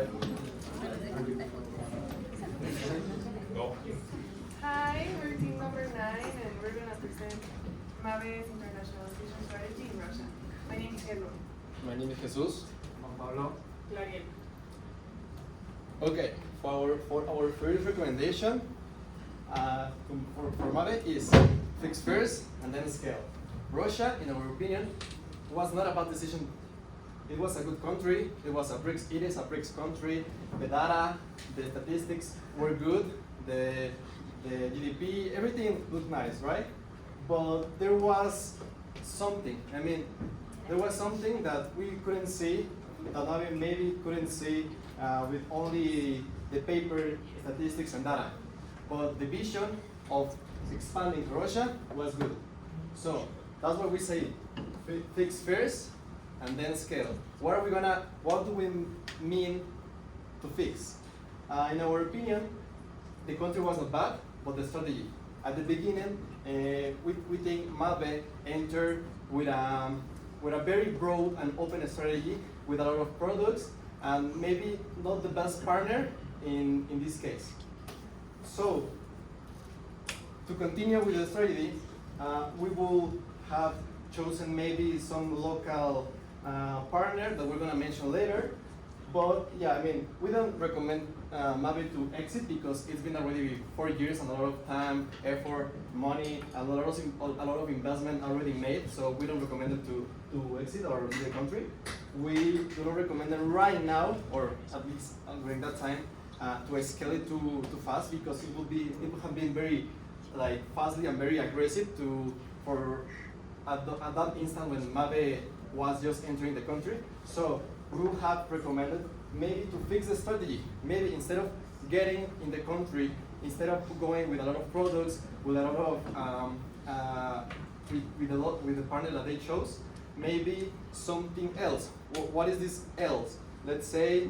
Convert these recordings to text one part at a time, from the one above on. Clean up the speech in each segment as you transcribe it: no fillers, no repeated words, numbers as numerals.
Right. Go. Hi, we're team number 9 and we're going to present MABE's internationalization strategy in Russia. My name is Hello. My name is Jesus. Juan Pablo. Clariel. Okay, for our first recommendation for MABE is fix first and then scale. Russia, in our opinion, was not a bad decision. It was a good country. It is a BRICS country. The data, the statistics were good. The GDP, everything looked nice, right? But there was something. There was something that we couldn't see, that maybe couldn't see with only the paper statistics and data. But the vision of expanding to Russia was good. So that's what we say: fix first and then scale. What do we mean to fix? In our opinion, the country was not bad, but the strategy. At the beginning, we think MABE entered with a very broad and open strategy with a lot of products and maybe not the best partner in this case. So, to continue with the strategy, we will have chosen maybe some local partner that we're going to mention later. But yeah, we don't recommend MABE to exit because it's been already 4 years and a lot of time, effort, money, a lot of investment already made. So we don't recommend them to exit or leave the country. We do not recommend them right now, or at least during that time, to scale it too fast because it would have been very fastly and very aggressive at that instant when MABE was just entering the country. So we would have recommended maybe to fix the strategy. Maybe instead of getting in the country, instead of going with a lot of products, with a lot of with the partner that they chose, maybe something else. What is this else? Let's say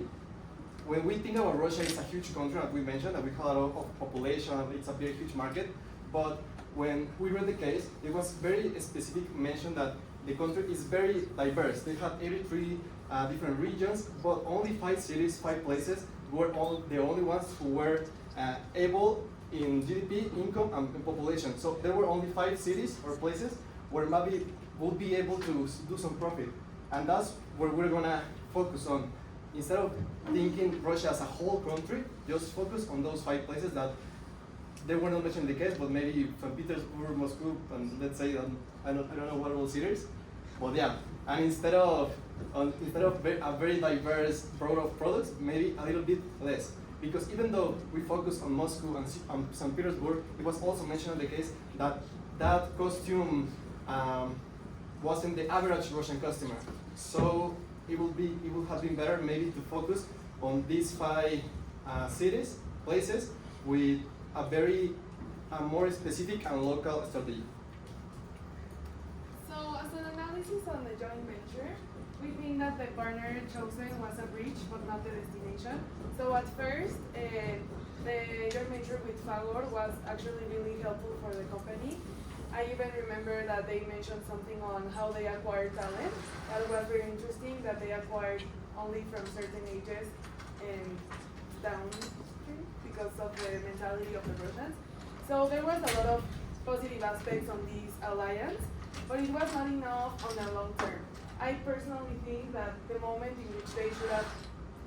when we think about Russia, it's a huge country, as we mentioned, that we have a lot of population. It's a very huge market. But when we read the case, it was very specific mention that the country is very diverse. They have 83 different regions, but only 5 cities, 5 places were the only ones who were able in GDP, income, and population. So there were only 5 cities or places where MABE would be able to do some profit. And that's where we're gonna focus on. Instead of thinking Russia as a whole country, just focus on those 5 places that they were not mentioned in the case, but maybe St. Petersburg, Moscow, and let's say I don't know what all cities, but yeah. And instead of a very diverse broad of products, maybe a little bit less. Because even though we focus on Moscow and St. Petersburg, it was also mentioned in the case that costume wasn't the average Russian customer. So it would have been better maybe to focus on these 5 cities, places with a more specific and local strategy. So, as an analysis on the joint venture, we think that the partner chosen was a bridge but not the destination. So, at first, the joint venture with Fagor was actually really helpful for the company. I even remember that they mentioned something on how they acquired talent. That was very interesting, that they acquired only from certain ages and downstream because of the mentality of the Russians. So there was a lot of positive aspects on this alliance, but it was not enough on the long term. I personally think that the moment in which they should have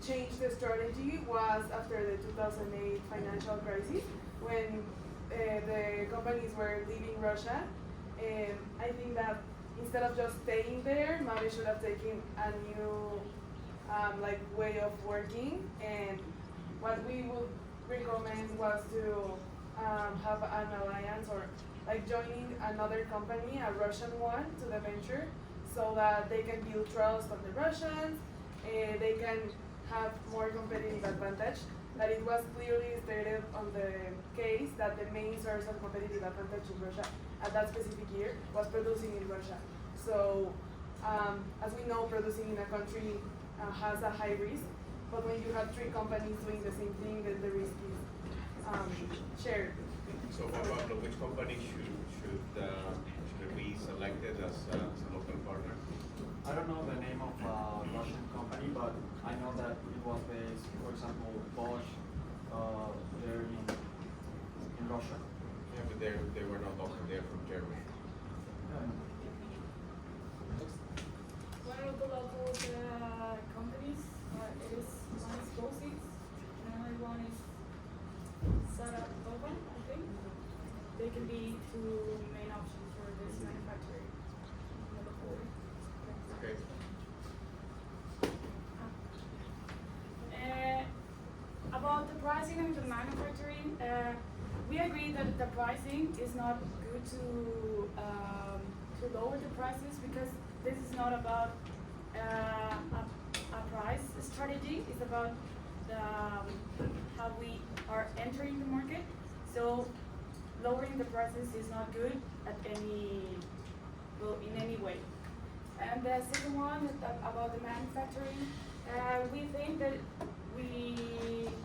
changed the strategy was after the 2008 financial crisis, when the companies were leaving Russia. I think that instead of just staying there, MABE should have taken a new way of working. And what we would recommend was to have an alliance or joining another company, a Russian one, to the venture, so that they can build trust on the Russians. They can have more competitive advantage. That it was clearly stated on the case that the main source of competitive advantage in Russia at that specific year was producing in Russia. So, as we know, producing in a country has a high risk, but when you have 3 companies doing the same thing, then the risk is shared. So, Pablo, which company should be selected as a local partner? I don't know the name of a Russian company, but I know that it was based, for example, Bosch, there in Russia. Yeah, but they were not local, they're from Germany. One of the local companies is one is Bosix, another one is Saratoga, I think. They can be two main options for this manufacturing. Okay. About the pricing and the manufacturing, we agree that the pricing is not good to lower the prices because this is not about a price strategy. It's about how we are entering the market. So lowering the prices is not good at in any way. And the second one is about the manufacturing. We think that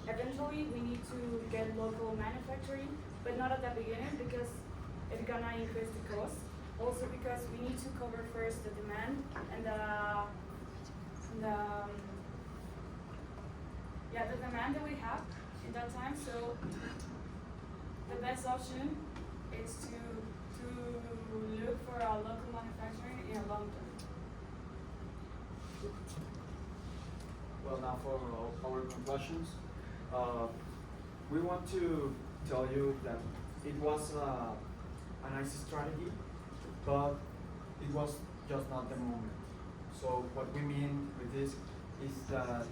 eventually we need to get local manufacturing, but not at the beginning because it's gonna increase the cost. Also because we need to cover first the demand and the demand that we have in that time. So the best option is to look for a local manufacturing in a long term. Well, now for our conclusions, we want to tell you that it was a nice strategy, but it was just not the moment. So what we mean with this is that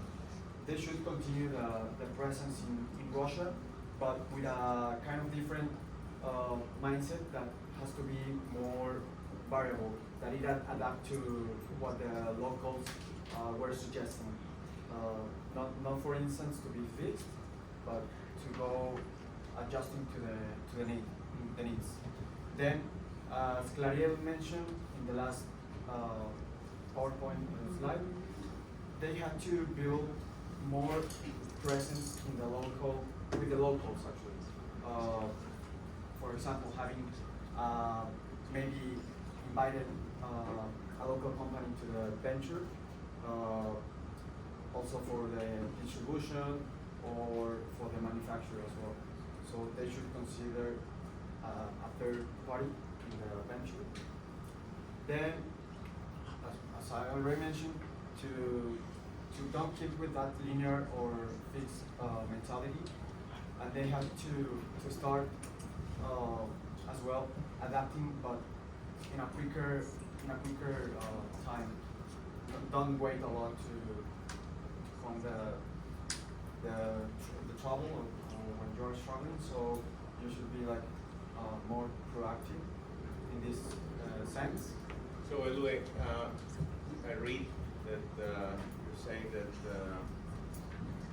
they should continue the presence in Russia, but with a kind of different mindset that has to be more variable, that it adapt to what the locals were suggesting. Not for instance to be fixed, but to go adjusting to the needs. Then, as Clariel mentioned in the last PowerPoint slide, they had to build more presence in with the locals actually. For example, having maybe invited a local company to the venture, also for the distribution or for the manufacturer as well. So they should consider a third party in the venture. Then, as I already mentioned, to don't keep with that linear or fixed mentality, and they have to start as well adapting, but in a quicker time. Don't wait a lot to find the trouble or when you're struggling. So you should be like more proactive in this sense. So Elue, I read that you're saying that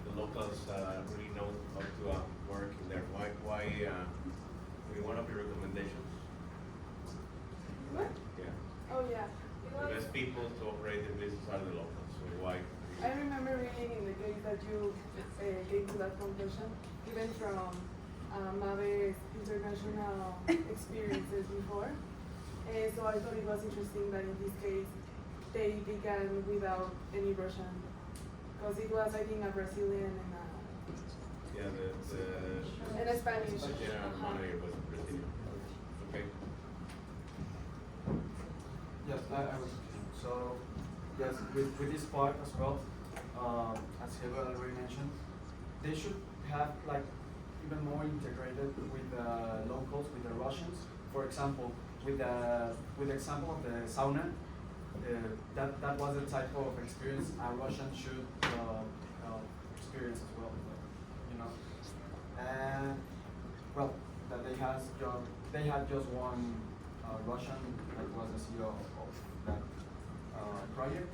the locals really know how to work in there. Why one of your recommendations? What? Yeah. Oh yeah. The best people to operate the business are the locals. So why? I remember reading in the case that you came to that conclusion, even from MABE's international experiences before. So I thought it was interesting that in this case they began without any Russian, because it was, I think, a Brazilian and a Spanish. The general manager was Brazilian. Okay. Yes, I was. So, yes, with this part as well, as Heba already mentioned, they should have like even more integrated with the locals, with the Russians. For example, with the example of the sauna, that was the type of experience a Russian should experience as well, you know. And well, that they had just one Russian that was the CEO of that project,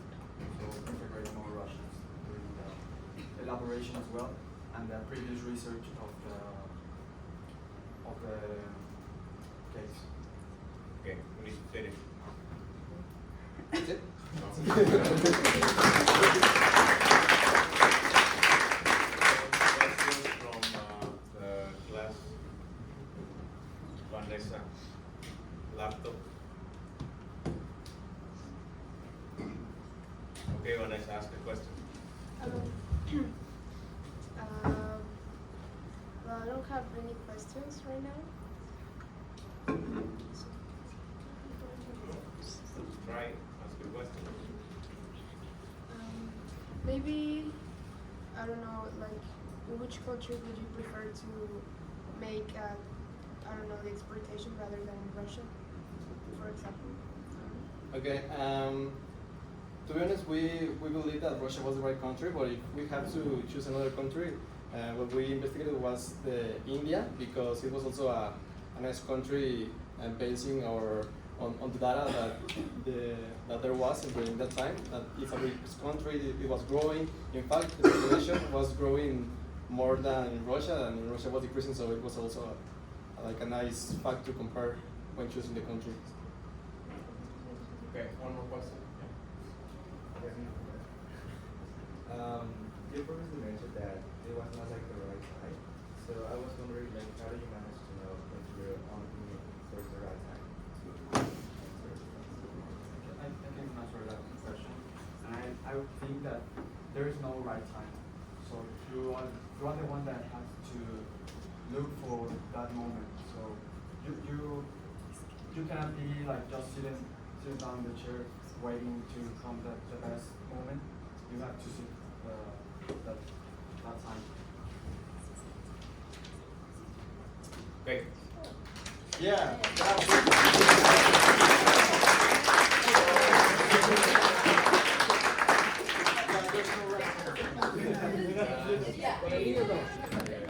so integrate more Russians during the elaboration as well, and the previous research of the case. Okay, we need to finish. That's it? Questions from the class. Vanessa, laptop. Okay, Vanessa, ask a question. Um, well, I don't have any questions right now. Try, ask a question. Maybe, I don't know, like, in which country would you prefer to make, I don't know, the exportation rather than Russia, for example? Okay. To be honest, we believe that Russia was the right country, but if we have to choose another country, what we investigated was the India, because it was also a nice country and basing on the data that there was during that time. That it's a big country, it was growing. In fact, the population was growing more than in Russia, and in Russia was decreasing, so it was also like a nice fact to compare when choosing the country. Okay, one more question. You previously mentioned that it was not like the right time. So I was wondering, like, how do you manage to know if you're on for the right time to answer? I can answer that question. And I would think that there is no right time. So you are the one that has to look for that moment. So you cannot be like just sitting down in the chair waiting to come the best moment. You have to see that time. Okay. Yeah. Yeah.